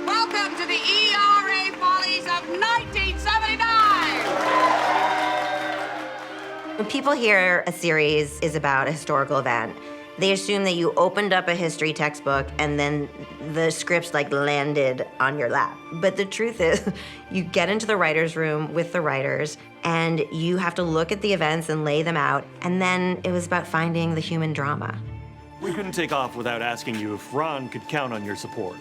Welcome to the ERA Follies of 1979! When people hear a series is about a historical event, they assume that you opened up a history textbook and then the scripts landed on your lap. But the truth is, you get into the writer's room with the writers and you have to look at the events and lay them out. And then it was about finding the human drama. We couldn't take off without asking you if Ron could count on your support.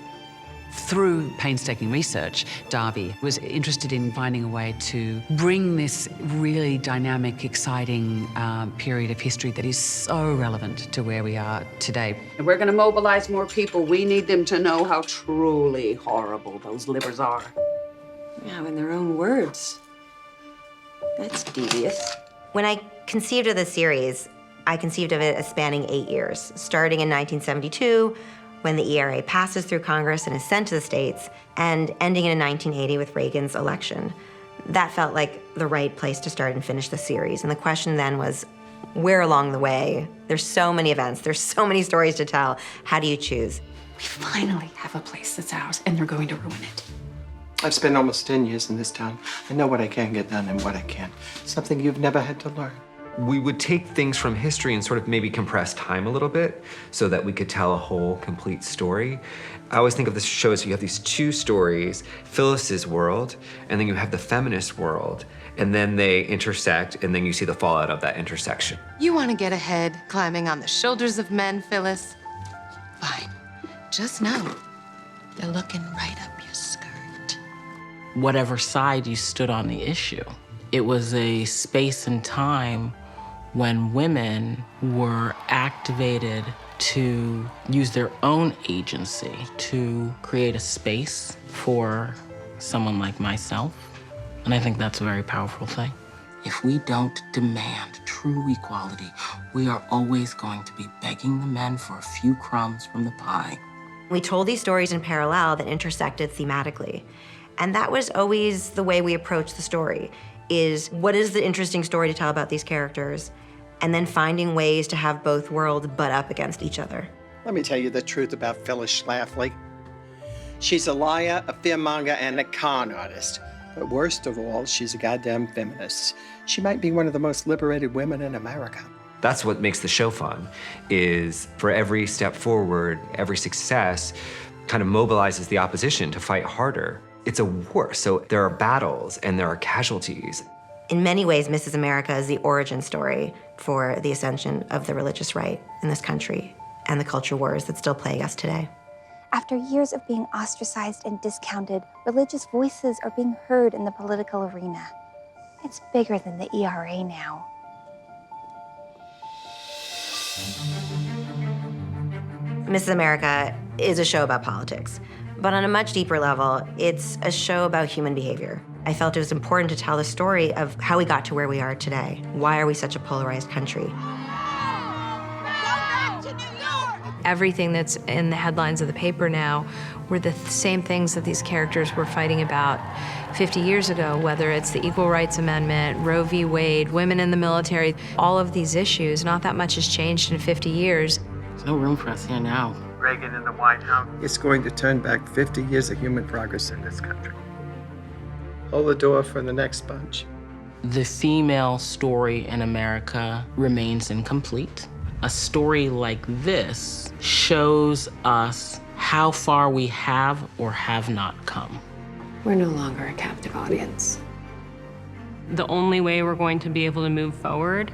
Through painstaking research, Darby was interested in finding a way to bring this really dynamic, exciting period of history that is so relevant to where we are today. If we're going to mobilize more people, we need them to know how truly horrible those livers are. Now, in their own words. That's devious. When I conceived of the series, I conceived of it as spanning 8 years, starting in 1972, when the ERA passes through Congress and is sent to the states, and ending in 1980 with Reagan's election. That felt like the right place to start and finish the series. And the question then was, where along the way? There's so many events, there's so many stories to tell. How do you choose? We finally have a place that's ours, and they're going to ruin it. I've spent almost 10 years in this town. I know what I can get done and what I can't. Something you've never had to learn. We would take things from history and sort of maybe compress time a little bit so that we could tell a whole, complete story. I always think of this show as you have these two stories, Phyllis's world, and then you have the feminist world, and then they intersect, and then you see the fallout of that intersection. You want to get ahead, climbing on the shoulders of men, Phyllis? Fine. Just know, they're looking right up your skirt. Whatever side you stood on the issue, it was a space and time when women were activated to use their own agency to create a space for someone like myself. And I think that's a very powerful thing. If we don't demand true equality, we are always going to be begging the men for a few crumbs from the pie. We told these stories in parallel that intersected thematically. And that was always the way we approached the story, is what is the interesting story to tell about these characters, and then finding ways to have both worlds butt up against each other. Let me tell you the truth about Phyllis Schlafly. She's a liar, a fearmonger, and a con artist. But worst of all, she's a goddamn feminist. She might be one of the most liberated women in America. That's what makes the show fun, is for every step forward, every success kind of mobilizes the opposition to fight harder. It's a war, so there are battles and there are casualties. In many ways, Mrs. America is the origin story for the ascension of the religious right in this country and the culture wars that still plague us today. After years of being ostracized and discounted, religious voices are being heard in the political arena. It's bigger than the ERA now. Mrs. America is a show about politics, but on a much deeper level, it's a show about human behavior. I felt it was important to tell the story of how we got to where we are today. Why are we such a polarized country? Everything that's in the headlines of the paper now were the same things that these characters were fighting about 50 years ago, whether it's the Equal Rights Amendment, Roe v. Wade, women in the military, all of these issues. Not that much has changed in 50 years. There's no room for us here now. Reagan in the White House. It's going to turn back 50 years of human progress in this country. Hold the door for the next bunch. The female story in America remains incomplete. A story like this shows us how far we have or have not come. We're no longer a captive audience. The only way we're going to be able to move forward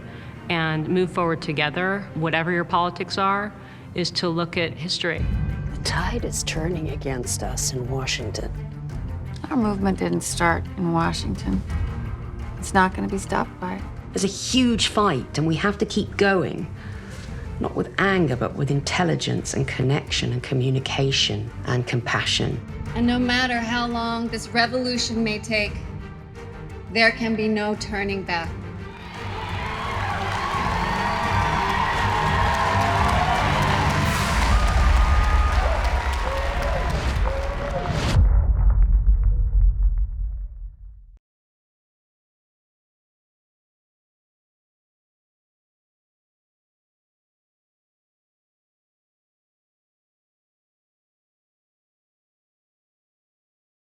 and move forward together, whatever your politics are, is to look at history. The tide is turning against us in Washington. Our movement didn't start in Washington. It's not going to be stopped by it. There's a huge fight, and we have to keep going. Not with anger, but with intelligence and connection and communication and compassion. And no matter how long this revolution may take, there can be no turning back.